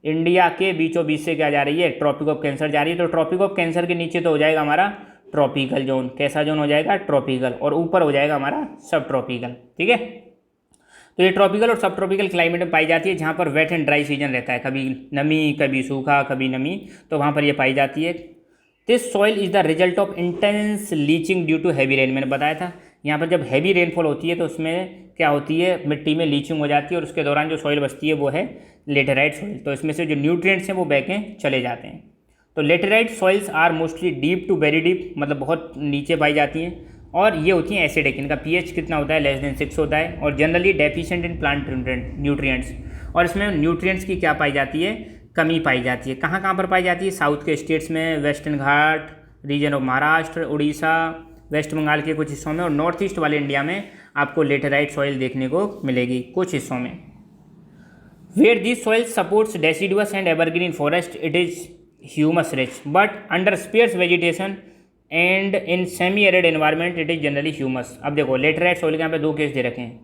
इंडिया के बीचों बीच से क्या जा रही है? ट्रॉपिक ऑफ कैंसर जा रही है। तो ट्रॉपिक ऑफ कैंसर के नीचे तो हो जाएगा हमारा ट्रॉपिकल जोन। कैसा जोन हो जाएगा? ट्रॉपिकल। और ऊपर हो जाएगा हमारा सब ट्रॉपिकल, ठीक है। तो ये ट्रॉपिकल और सब ट्रॉपिकल क्लाइमेट में पाई जाती है, जहाँ पर वेट एंड ड्राई सीजन रहता है, कभी नमी कभी सूखा कभी नमी, तो वहाँ पर ये पाई जाती है। This soil is the result of intense leaching due to heavy rain. मैंने बताया था यहाँ पर जब हैवी रेनफॉल होती है तो उसमें क्या होती है? मिट्टी में लीचिंग हो जाती है और उसके दौरान जो सॉइल बचती है वो है लेटेराइट सॉइल। तो इसमें से जो न्यूट्रिएंट्स हैं वो बह के चले जाते हैं। तो laterite soils are mostly deep to very deep, मतलब बहुत नीचे पाई जाती हैं, और ये होती हैं एसिडिक, इनका pH कितना होता है, <6 होता है, और generally deficient in plant nutrients, और इसमें न्यूट्रिएंट्स की क्या पाई जाती है, कमी पाई जाती है। कहाँ कहाँ पर पाई जाती है, साउथ के स्टेट्स में, western Ghat region of Maharashtra, Orissa, West Bengal के कुछ हिस्सों में, और नॉर्थ ईस्ट वाले इंडिया में आपको लेटेराइट सॉइल देखने को मिलेगी कुछ हिस्सों में। Where this soil supports deciduous and evergreen forest it is humus rich, but under sparse vegetation and in semi arid environment it is generally humus. अब देखो लेटेराइट सॉइल के यहाँ पे दो केस दे रखे हैं,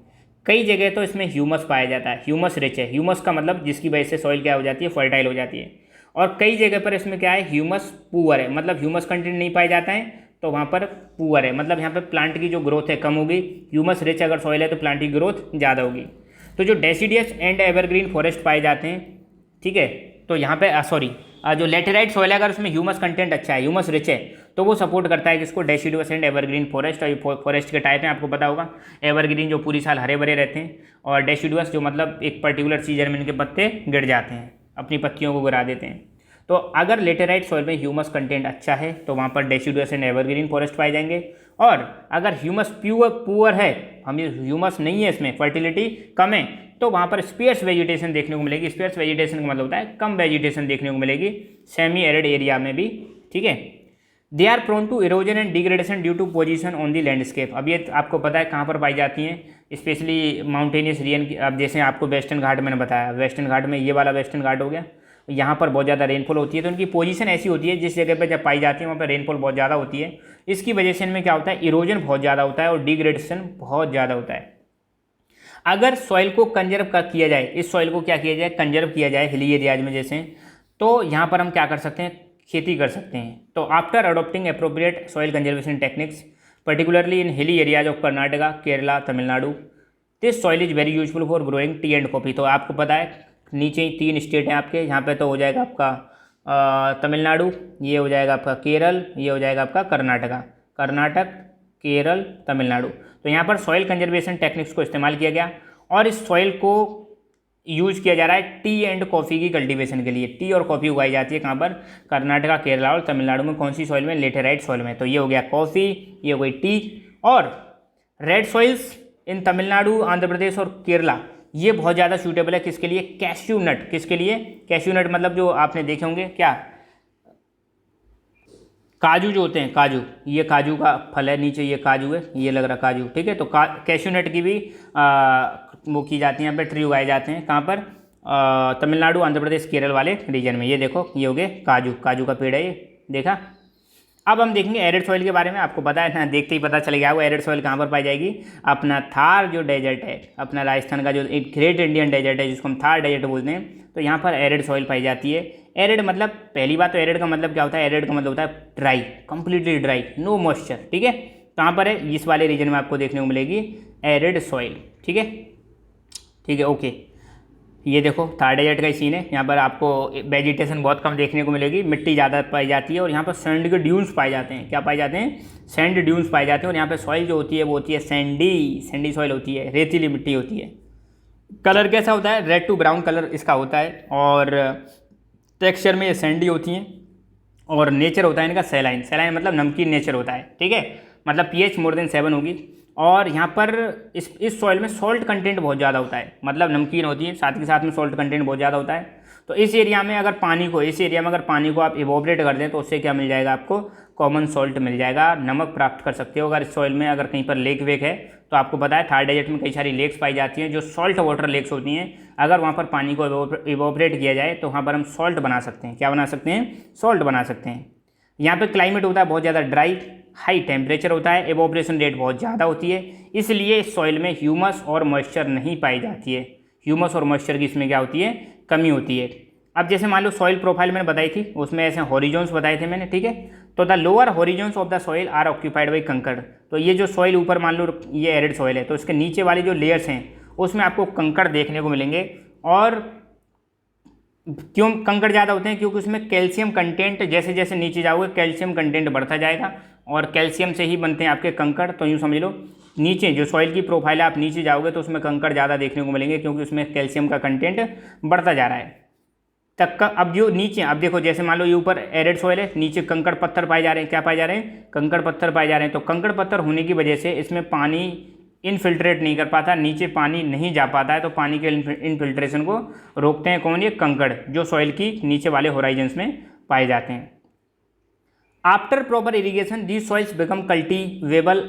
कई जगह तो इसमें ह्यूमस पाया जाता है, ह्यूमस रिच है, ह्यूमस का मतलब जिसकी वजह से सॉइल क्या हो जाती है, फर्टाइल हो जाती है, और कई जगह पर इसमें क्या है, ह्यूमस पुअर है, मतलब ह्यूमस कंटेंट नहीं पाया जाता है, तो वहाँ पर पुअर है, मतलब यहाँ पर प्लांट की जो ग्रोथ है कम होगी। ह्यूमस रिच अगर सॉइल है तो प्लांट की ग्रोथ ज़्यादा होगी। तो जो डेसिडियस एंड एवरग्रीन फॉरेस्ट पाए जाते हैं, ठीक है, तो यहाँ पे जो लेटेराइट सॉइल है अगर उसमें ह्यूमस कंटेंट अच्छा है, ह्यूमस रिच है, तो वो सपोर्ट करता है किसको, डेसिडुअस एंड एवरग्रीन फॉरेस्ट। और ये फॉरेस्ट के टाइप हैं, आपको पता होगा, एवरग्रीन जो पूरी साल हरे भरे रहते हैं, और डेसिडुअस जो मतलब एक पर्टिकुलर सीजन में इनके पत्ते गिर जाते हैं, अपनी पत्तियों को गिरा देते हैं। तो अगर लेटेराइट सॉइल में ह्यूमस कंटेंट अच्छा है तो वहाँ पर डेसिडुअस एंड एवरग्रीन फॉरेस्ट पाए जाएंगे, और अगर ह्यूमस पुअर है, ह्यूमस नहीं है, इसमें फर्टिलिटी कम है, तो वहाँ पर स्पेयर्स वेजिटेशन देखने को मिलेगी। स्पेयर्स वेजिटेशन का मतलब होता है कम वेजिटेशन देखने को मिलेगी सेमी एरिड एरिया में भी, ठीक है। They are prone to erosion and degradation due to position on the landscape. अब ये आपको पता है कहाँ पर पाई जाती हैं, स्पेशली माउंटेनियस रीजन की। अब जैसे आपको वेस्टर्न घाट मैंने बताया, वेस्टर्न घाट में ये वाला वेस्टर्न घाट हो गया, यहाँ पर बहुत ज़्यादा रेनफॉल होती है, तो उनकी पोजीशन ऐसी होती है जिस जगह पर जब पाई जाती है वहाँ पर रेनफॉल बहुत ज़्यादा होती है। इसकी वजह से इनमें क्या होता है, इरोजन बहुत ज़्यादा होता है और डिग्रेडेशन बहुत ज़्यादा होता है। अगर सॉइल को कंजर्व किया जाए, इस सॉइल को क्या किया जाए, कंजर्व किया जाए हिली एरियाज में जैसे, तो यहाँ पर हम क्या कर सकते हैं, खेती कर सकते हैं। तो after adopting appropriate soil conservation techniques particularly in hilly areas of Karnataka, Kerala, Tamil Nadu, this soil is very useful for growing T and coffee. तो आपको पता है नीचे ही 3 स्टेट हैं आपके, यहाँ पे तो हो जाएगा आपका तमिलनाडु, ये हो जाएगा आपका केरल, ये हो जाएगा आपका कर्नाटक, केरल, तमिलनाडु। तो यहाँ पर सॉइल कंजर्वेशन टेक्निक्स को इस्तेमाल किया गया, और इस सॉइल को यूज़ किया जा रहा है टी एंड कॉफ़ी की कल्टीवेशन के लिए। टी और कॉफ़ी उगाई जाती है कहाँ पर, कर्नाटका, केरला और तमिलनाडु में। कौन सी सॉइल में, लेटेराइट सॉइल में। तो ये हो गया कॉफ़ी, ये हो गई टी, और रेड सॉइल्स इन तमिलनाडु, आंध्र प्रदेश और केरला, ये बहुत ज़्यादा सूटेबल है किसके लिए, कैश्यू नट। किसके लिए, कैश्यू नट मतलब जो आपने देखे होंगे क्या, काजू जो होते हैं, काजू, ये काजू का फल है, नीचे ये काजू है, ये लग रहा काजू, ठीक है। तो कैश्यू नट की भी वो की जाती है, यहाँ पर ट्री उगाए जाते हैं, कहाँ पर, तमिलनाडु, आंध्र प्रदेश, केरल वाले रीजन में। ये देखो ये हो गए काजू का पेड़ है ये, देखा। अब हम देखेंगे एरिड सॉइल के बारे में। आपको पता है ना, देखते ही पता चल गया वो एरिड सॉइल कहाँ पर पाई जाएगी, अपना थार जो डेजर्ट है, अपना राजस्थान का जो एक ग्रेट इंडियन डेजर्ट है जिसको हम थार डेजर्ट बोलते हैं, तो यहाँ पर एरिड सॉइल पाई जाती है। एरिड मतलब, पहली बात तो एरिड का मतलब क्या होता है, एरिड का मतलब होता है dry, completely dry, no moisture, ठीक है। कहाँ पर है, इस वाले रीजन में आपको देखने को मिलेगी एरिड सॉइल, ठीक है, ओके। ये देखो थार डेजर्ट का ही सीन है, यहाँ पर आपको वेजिटेशन बहुत कम देखने को मिलेगी, मिट्टी ज़्यादा पाई जाती है, और यहाँ पर सैंड के ड्यून्स पाए जाते हैं। क्या पाए जाते हैं, सैंड ड्यून्स पाए जाते हैं। और यहाँ पर सॉइल जो होती है वो होती है सैंडी सॉइल होती है, रेतीली मिट्टी होती है। कलर कैसा होता है, रेड टू ब्राउन कलर इसका होता है, और टेक्सचर में ये सैंडी होती हैं, और नेचर होता है इनका सैलाइन मतलब नमकीन नेचर होता है, ठीक है, मतलब pH मोर देन 7 होगी। और यहाँ पर इस सॉइल में सॉल्ट कंटेंट बहुत ज़्यादा होता है, मतलब नमकीन होती है, साथ के साथ में सॉल्ट कंटेंट बहुत ज़्यादा होता है। तो इस एरिया में अगर पानी को आप इवोपरेट कर दें तो उससे क्या मिल जाएगा आपको, कॉमन सॉल्ट मिल जाएगा, नमक प्राप्त कर सकते हो। अगर इस सॉइल में अगर कहीं पर लेक वेक है, तो आपको पता है थार डेजर्ट में कई सारी लेक्स पाई जाती हैं जो सॉल्ट वाटर लेक्स होती हैं। अगर वहाँ पर पानी को इवोपरेट किया जाए तो वहाँ पर हम सॉल्ट बना सकते हैं। क्या बना सकते हैं, सॉल्ट बना सकते हैं। यहाँ पे क्लाइमेट होता है बहुत ज़्यादा ड्राई, हाई टेम्परेचर होता है, एवोपरेशन रेट बहुत ज़्यादा होती है, इसलिए इस सॉइल में ह्यूमस और मॉइस्चर नहीं पाई जाती है। ह्यूमस और मॉइस्चर की इसमें क्या होती है, कमी होती है। अब जैसे मान लो सॉइल प्रोफाइल मैंने बताई थी, उसमें ऐसे हॉरिजॉन्स बताए थे मैंने, ठीक है। तो the lower horizons of the soil are occupied by kankar. तो ये जो सॉइल ऊपर मान लो ये एरिड सॉइल है, तो इसके नीचे वाली जो लेयर्स हैं उसमें आपको कंकड़ देखने को मिलेंगे। और क्यों कंकड़ ज़्यादा होते हैं, क्योंकि उसमें कैल्शियम कंटेंट, जैसे जैसे नीचे जाओगे कैल्शियम कंटेंट बढ़ता जाएगा, और कैल्शियम से ही बनते हैं आपके कंकड़। तो यूँ समझ लो नीचे जो सॉइल की प्रोफाइल है, आप नीचे जाओगे तो उसमें कंकड़ ज़्यादा देखने को मिलेंगे, क्योंकि उसमें कैल्शियम का कंटेंट बढ़ता जा रहा है। तक का। अब जो नीचे, अब देखो जैसे मान लो ये ऊपर एरिड सॉइल है, नीचे कंकड़ पत्थर पाए जा रहे हैं। क्या पाए जा रहे हैं? कंकड़ पत्थर पाए जा रहे हैं। तो कंकड़ पत्थर होने की वजह से इसमें पानी इनफिल्ट्रेट नहीं कर पाता, नीचे पानी नहीं जा पाता है। तो पानी के इनफिल्ट्रेशन को रोकते हैं कौन? ये कंकड़, जो सॉइल की नीचे वाले होराइजन्स में पाए जाते हैं। After proper irrigation these soils become cultivable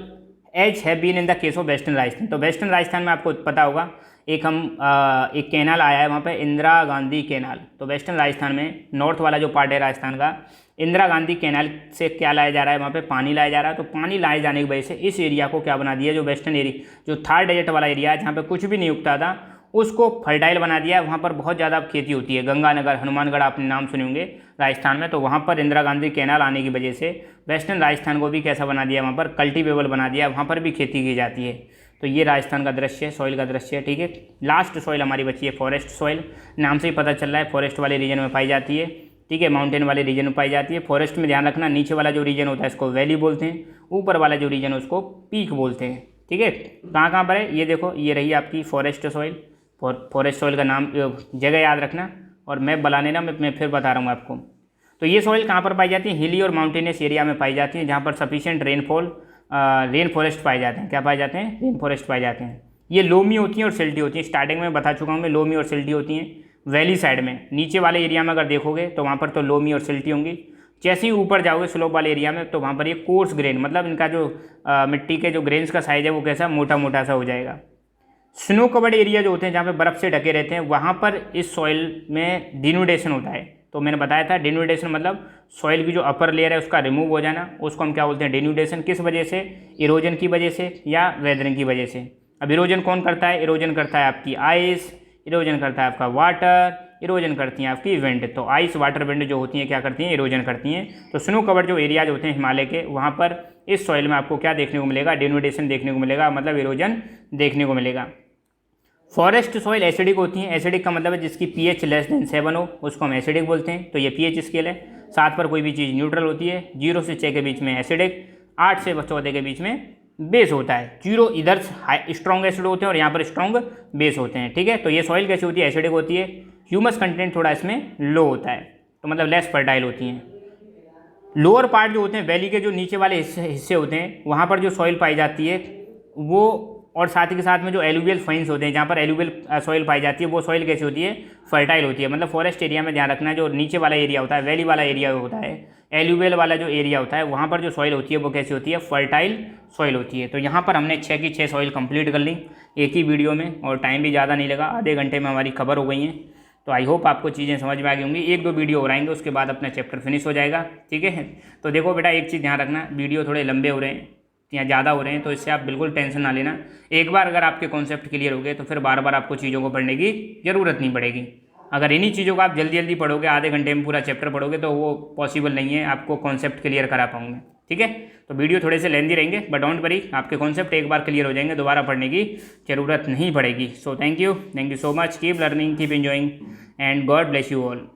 as have been in the case of western Rajasthan. तो वेस्टर्न राजस्थान में आपको पता होगा एक कैनाल आया है वहाँ पे, इंदिरा गांधी कैनाल। तो वेस्टर्न राजस्थान में नॉर्थ वाला जो पार्ट है राजस्थान का, इंदिरा गांधी कैनाल से क्या लाया जा रहा है? वहाँ पे पानी लाया जा रहा है। तो पानी लाए जाने की वजह से इस एरिया को क्या बना दिया? जो वेस्टर्न एरिया, जो थार डेजर्ट वाला एरिया है जहाँ पे कुछ भी नहीं उगता था, उसको फर्टाइल बना दिया है। वहाँ पर बहुत ज़्यादा खेती होती है। गंगानगर, हनुमानगढ़ आपने नाम सुने होंगे राजस्थान में। तो वहाँ पर इंदिरा गांधी कैनाल आने की वजह से वेस्टर्न राजस्थान को भी कैसा बना दिया? वहाँ पर कल्टीवेबल बना दिया, वहाँ पर भी खेती की जाती है। तो ये राजस्थान का दृश्य है, सॉइल का दृश्य है। ठीक है, लास्ट सॉइल हमारी बची है फॉरेस्ट सॉइल। नाम से ही पता चल रहा है फॉरेस्ट वाले रीजन में पाई जाती है। ठीक है, माउंटेन वाले रीजन में पाई जाती है। फॉरेस्ट में ध्यान रखना, नीचे वाला जो रीजन होता है इसको वैली बोलते हैं, ऊपर वाला जो रीजन है उसको पीक बोलते हैं। ठीक है, कहाँ कहाँ पर है ये देखो, ये रही आपकी फॉरेस्ट सॉइल। फॉरेस्ट सॉइल का नाम, जगह याद रखना, और मैप बना लेना, मैं फिर बता रहा हूँ आपको। तो ये सॉइल कहाँ पर पाई जाती है? हिली और माउंटेनियस एरिया में पाई जाती है, जहाँ पर सफिशिएंट रेन फॉरेस्ट पाए जाते हैं। क्या पाए जाते हैं? रेन फॉरेस्ट पाए जाते हैं। ये लोमी होती हैं और सिल्टी होती हैं। स्टार्टिंग में बता चुका हूँ मैं, लोमी और सिल्टी होती हैं वैली साइड में। नीचे वाले एरिया में अगर देखोगे तो वहाँ पर तो लोमी और सिल्टी होंगी। जैसे ही ऊपर जाओगे स्लोप वाले एरिया में, तो वहाँ पर ये कोर्स ग्रेन, मतलब इनका जो मिट्टी के जो ग्रेन्स का साइज है वो कैसा? मोटा मोटा सा हो जाएगा। स्नो कवर्ड एरिया जो होते हैं, जहाँ पे बर्फ़ से ढके रहते हैं, वहाँ पर इस सॉइल में डिनूडेशन होता है। तो मैंने बताया था डिनूडेशन मतलब सॉइल की जो अपर लेयर है उसका रिमूव हो जाना, उसको हम क्या बोलते हैं? डिनूडेशन। किस वजह से? इरोजन की वजह से या वेदरिंग की वजह से। अब इरोजन कौन करता है? इरोजन करता है आपकी आइस, इरोजन करता है आपका वाटर, इरोजन करती हैं आपकी विंड। तो आइस, वाटर, विंड जो होती हैं क्या करती हैं? इरोजन करती हैं। तो स्नो कवर्ड जो एरियाज होते हैं हिमालय के, वहाँ पर इस सॉइल में आपको क्या देखने को मिलेगा? डिनूडेशन देखने को मिलेगा, मतलब इरोजन देखने को मिलेगा। फॉरेस्ट सॉइल एसिडिक होती हैं। एसिडिक का मतलब है जिसकी pH लेस देन 7 हो, उसको हम एसिडिक बोलते हैं। तो ये pH स्केल है। 7 पर कोई भी चीज़ न्यूट्रल होती है, 0 से 6 के बीच में एसिडिक, 8 से 14 के बीच में बेस होता है। 0 इधर स्ट्रॉन्ग एसिड होते हैं और यहाँ पर स्ट्रॉन्ग बेस होते हैं। ठीक है, तो ये सॉइल कैसी होती है? एसिडिक होती है। ह्यूमस कंटेंट थोड़ा इसमें लो होता है, तो मतलब लेस फर्टाइल होती हैं। लोअर पार्ट जो होते हैं, वैली के जो नीचे वाले हिस्से होते हैं, वहाँ पर जो सॉइल पाई जाती है वो, और साथ ही के साथ में जो एलुवियल फाइन्स होते हैं, जहाँ पर एलुवियल सॉइल पाई जाती है, वो सॉइल कैसी होती है? फर्टाइल होती है। मतलब फॉरेस्ट एरिया में ध्यान रखना है, जो नीचे वाला एरिया होता है, वैली वाला एरिया होता है, एलुवियल वाला जो एरिया होता है, वहाँ पर जो सॉइल होती है वो कैसी होती है? फर्टाइल सॉइल होती है। तो यहाँ पर हमने 6 की 6 सॉइल कंप्लीट कर ली एक ही वीडियो में, और टाइम भी ज़्यादा नहीं लगा, आधे घंटे में हमारी कवर हो गई हैं। तो आई होप आपको चीज़ें समझ में आ गई होंगी। 1-2 वीडियो हो आएंगे, उसके बाद अपना चैप्टर फिनिश हो जाएगा। ठीक है, तो देखो बेटा, एक चीज़ ध्यान रखना, वीडियो थोड़े लंबे हो रहे हैं या ज़्यादा हो रहे हैं, तो इससे आप बिल्कुल टेंशन ना लेना। एक बार अगर आपके कॉन्सेप्ट क्लियर हो गए तो फिर बार बार आपको चीज़ों को पढ़ने की ज़रूरत नहीं पड़ेगी। अगर इन्हीं चीज़ों को आप जल्दी जल्दी पढ़ोगे, आधे घंटे में पूरा चैप्टर पढ़ोगे, तो वो पॉसिबल नहीं है, आपको कॉन्सेप्ट क्लियर करा पाऊँगा। ठीक है, तो वीडियो थोड़े से लेंदी रहेंगे, बट डोंट वरी, आपके कॉन्सेप्ट एक बार क्लियर हो जाएंगे, दोबारा पढ़ने की ज़रूरत नहीं पड़ेगी। So thank you so much, keep learning, keep enjoying, and God bless you all.